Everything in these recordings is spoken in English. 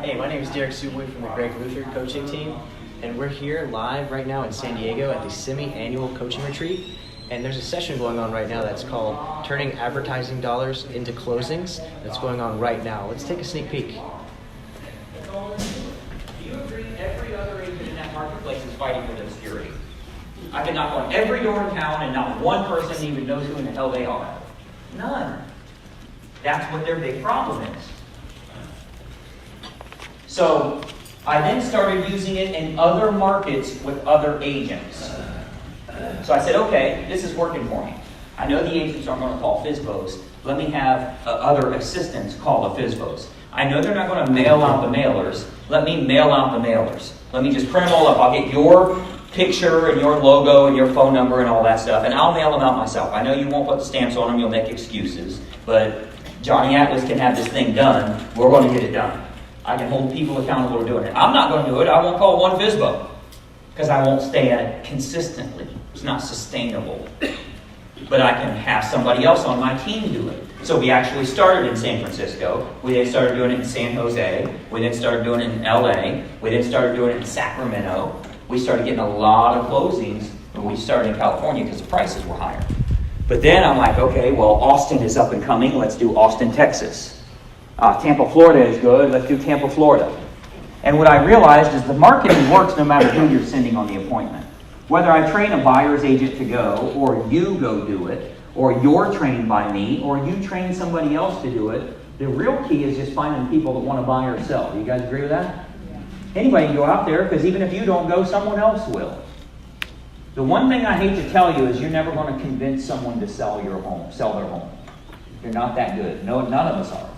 Hey, my name is Derek Subway from the Greg Luther coaching team, and we're here live right now in San Diego at the semi-annual coaching retreat. And there's a session going on right now that's called Turning Advertising Dollars into Closings. That's going on right now. Let's take a sneak peek. Do you agree every other agent in that marketplace is fighting for their security? I can knock on every door in town and not one person even knows who in the hell they are. None. That's what their big problem is. So I then started using it in other markets with other agents. So I said, okay, this is working for me. I know the agents aren't going to call FSBOs. Let me have other assistants call the FSBOs. I know they're not going to mail out the mailers. Let me mail out the mailers. Let me just print them all up. I'll get your picture and your logo and your phone number and all that stuff, and I'll mail them out myself. I know you won't put the stamps on them. You'll make excuses. But Johnny Atlas can have this thing done. We're going to get it done. I can hold people accountable to doing it. I'm not going to do it. I won't call one FSBO because I won't stay at it consistently. It's not sustainable. But I can have somebody else on my team do it. So we actually started in San Francisco. We then started doing it in San Jose. We then started doing it in LA. We then started doing it in Sacramento. We started getting a lot of closings when we started in California because the prices were higher. But then I'm like, okay, well, Austin is up and coming. Let's do Austin, Texas. Tampa, Florida is good. Let's do Tampa, Florida. And what I realized is the marketing works no matter who you're sending on the appointment. Whether I train a buyer's agent to go, or you go do it, or you're trained by me, or you train somebody else to do it, the real key is just finding people that want to buy or sell. You guys agree with that? Anybody can go out there, because even if you don't go, someone else will. The one thing I hate to tell you is you're never going to convince someone to sell their home. You're not that good. No, none of us are.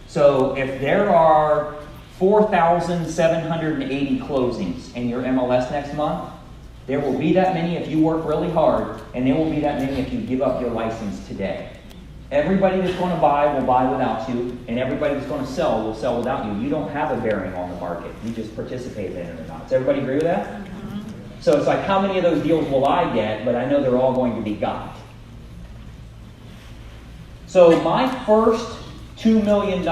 So if there are 4,780 closings in your MLS next month, there will be that many if you work really hard, and there will be that many if you give up your license today. Everybody that's going to buy will buy without you, and everybody that's going to sell will sell without you. You don't have a bearing on the market. You just participate in it or not. Does everybody agree with that? Mm-hmm. So it's like, how many of those deals will I get? But I know they're all going to be got. So my first $2 million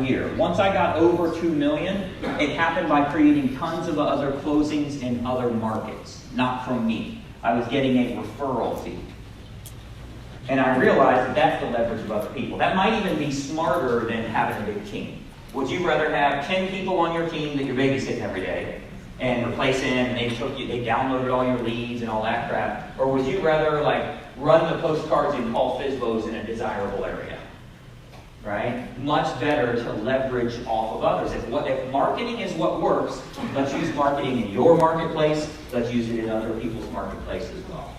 year. Once I got over $2 million, it happened by creating tons of other closings in other markets, not from me. I was getting a referral fee. And I realized that that's the leverage of other people. That might even be smarter than having a big team. Would you rather have 10 people on your team that you're babysitting every day and replacing, and they downloaded all your leads and all that crap? Or would you rather run the postcards and call FSBOs in a desirable area? Right? Much better to leverage off of others. If marketing is what works, let's use marketing in your marketplace. Let's use it in other people's marketplace as well.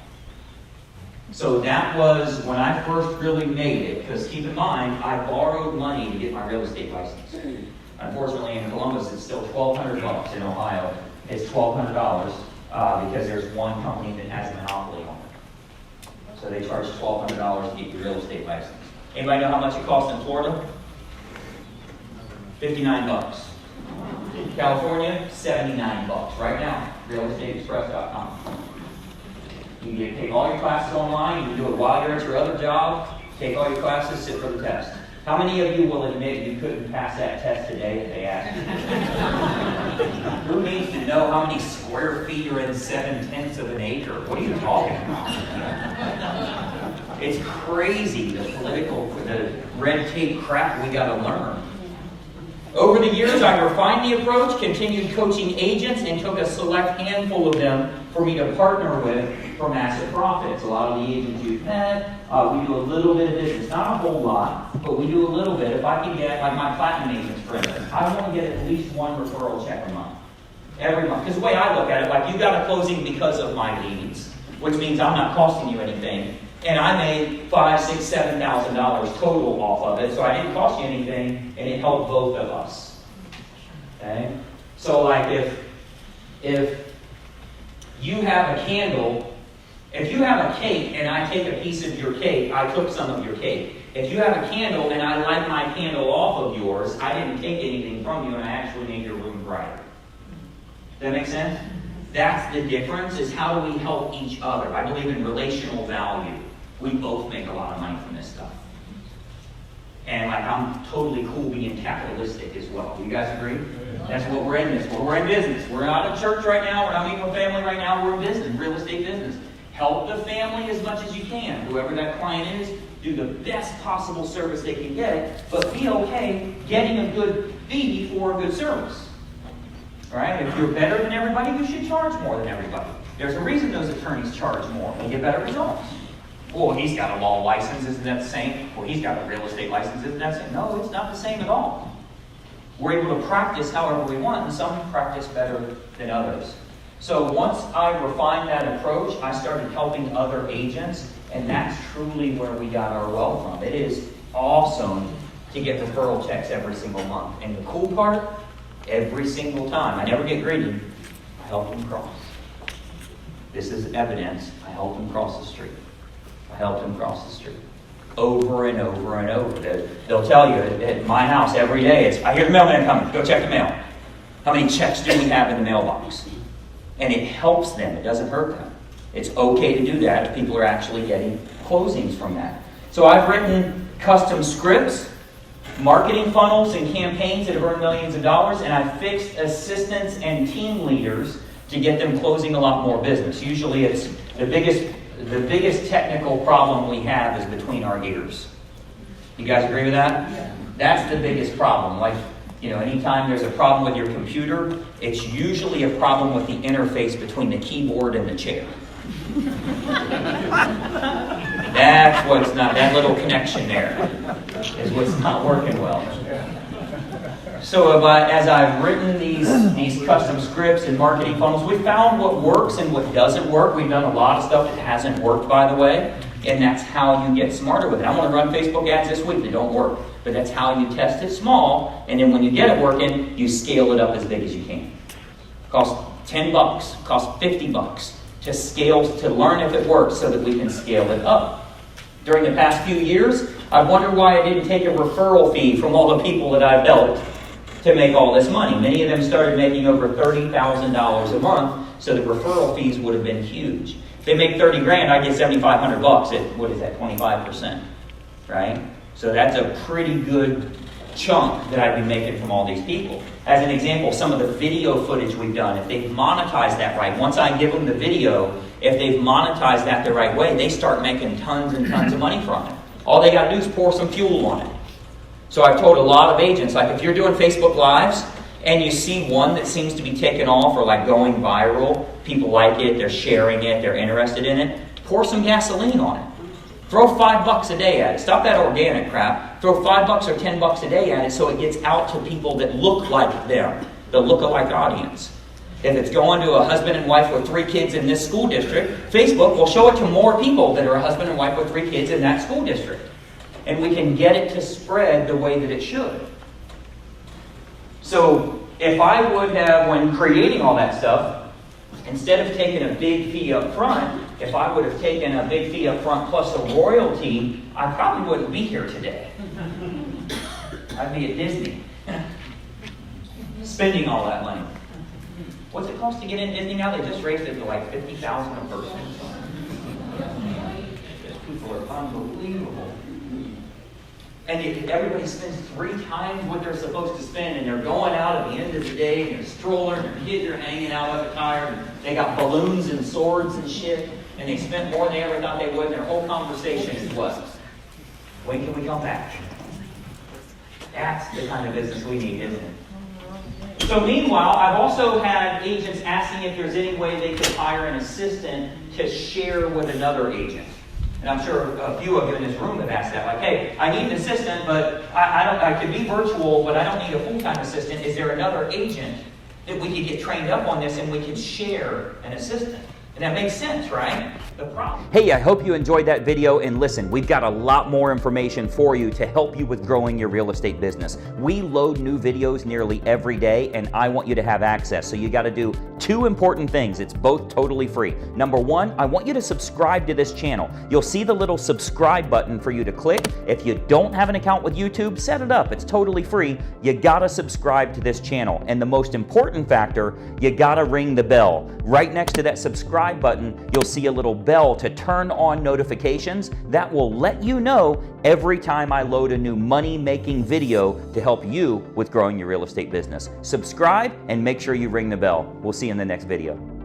So that was when I first really made it, because keep in mind, I borrowed money to get my real estate license. Unfortunately, in Columbus, it's still $1,200. In Ohio, it's $1,200 because there's one company that has a monopoly on it. So they charge $1,200 to get your real estate license. Anybody know how much it costs in Florida? $59. California, $79 right now. RealEstateExpress.com. You can take all your classes online. You can do it while you're at your other job. Take all your classes, sit for the test. How many of you will admit you couldn't pass that test today if they asked you? Who needs to know how many square feet are in 7/10 of an acre? What are you talking about? It's crazy, the red tape crap we got to learn. Over the years, I refined the approach, continued coaching agents, and took a select handful of them for me to partner with for massive profits. A lot of the agents you've met, we do a little bit of business. Not a whole lot, but we do a little bit. If I can get, like my platinum agents, for instance, I want to get at least one referral check a month. Every month. Because the way I look at it, you got a closing because of my leads, which means I'm not costing you anything. And I made $5,000, $6,000, $7,000 total off of it, so I didn't cost you anything, and it helped both of us. Okay? So if you have a candle, if you have a cake and I take a piece of your cake, I took some of your cake. If you have a candle and I light my candle off of yours, I didn't take anything from you and I actually made your room brighter. Does that make sense? That's the difference, is how do we help each other? I believe in relational value. We both make a lot of money from this stuff. And like I'm totally cool being capitalistic as well. Do you guys agree? That's what we're in this for. We're in business. We're not in church right now. We're not meeting with family right now. We're in business, real estate business. Help the family as much as you can. Whoever that client is, do the best possible service they can get, but be okay getting a good fee for a good service. All right? If you're better than everybody, you should charge more than everybody. There's a reason those attorneys charge more and get better results. Well, he's got a law license, isn't that the same? Well, he's got a real estate license, isn't that the same? No, it's not the same at all. We're able to practice however we want, and some practice better than others. So once I refined that approach, I started helping other agents, and that's truly where we got our wealth from. It is awesome to get referral checks every single month. And the cool part, every single time, I never get greedy, I help them cross. This is evidence. I helped them cross the street. I helped them cross the street. Over and over and over. They'll tell you at my house every day, I hear the mailman coming, go check the mail. How many checks do we have in the mailbox? And it helps them, it doesn't hurt them. It's okay to do that if people are actually getting closings from that. So I've written custom scripts, marketing funnels, and campaigns that have earned millions of dollars, and I've fixed assistants and team leaders to get them closing a lot more business. Usually it's the biggest technical problem we have is between our ears. You guys agree with that? Yeah. That's the biggest problem. Like, anytime there's a problem with your computer, it's usually a problem with the interface between the keyboard and the chair. That's what's not, that little connection there is what's not working well. So as I've written these custom scripts and marketing funnels, we found what works and what doesn't work. We've done a lot of stuff that hasn't worked, by the way, and that's how you get smarter with it. I want to run Facebook ads this week that don't work, but that's how you test it small, and then when you get it working, you scale it up as big as you can. It costs $10, costs $50 to scale, to learn if it works so that we can scale it up. During the past few years, I've wondered why I didn't take a referral fee from all the people that I've helped to make all this money. Many of them started making over $30,000 a month, so the referral fees would have been huge. If they make 30 grand, I get $7,500 at, what is that, 25%, right? So that's a pretty good chunk that I've been making from all these people. As an example, some of the video footage we've done, if they've monetized that right, once I give them the video, if they've monetized that the right way, they start making tons and tons of money from it. All they got to do is pour some fuel on it. So I've told a lot of agents, like if you're doing Facebook Lives and you see one that seems to be taking off or like going viral, people like it, they're sharing it, they're interested in it, pour some gasoline on it. Throw $5 a day at it. Stop that organic crap. Throw $5 or $10 a day at it so it gets out to people that look like them, the lookalike audience. If it's going to a husband and wife with 3 kids in this school district, Facebook will show it to more people that are a husband and wife with 3 kids in that school district. And we can get it to spread the way that it should. So if I would have, when creating all that stuff, instead of taking a big fee up front, if I would have taken a big fee up front plus a royalty, I probably wouldn't be here today. I'd be at Disney. Spending all that money. What's it cost to get in Disney now? They just raised it to like $50,000 a person. People are unbelievable. And everybody spends 3 times what they're supposed to spend, and they're going out at the end of the day, and they're strolling, and their kids are hanging out of the tire, and they got balloons and swords and shit, and they spent more than they ever thought they would, and their whole conversation is what? When can we come back? That's the kind of business we need, isn't it? So meanwhile, I've also had agents asking if there's any way they could hire an assistant to share with another agent. And I'm sure a few of you in this room have asked that. Like, hey, I need an assistant, but I could be virtual, but I don't need a full-time assistant. Is there another agent that we could get trained up on this and we could share an assistant? And that makes sense, right? The problem. Hey, I hope you enjoyed that video, and listen, we've got a lot more information for you to help you with growing your real estate business. We load new videos nearly every day, and I want you to have access. So you got to do 2 important things. It's both totally free. Number 1, I want you to subscribe to this channel. You'll see the little subscribe button for you to click. If you don't have an account with YouTube, set it up. It's totally free. You got to subscribe to this channel. And the most important factor, you got to ring the bell. Right next to that subscribe button, you'll see a little bell to turn on notifications. That will let you know every time I load a new money-making video to help you with growing your real estate business. Subscribe and make sure you ring the bell. We'll see you in the next video.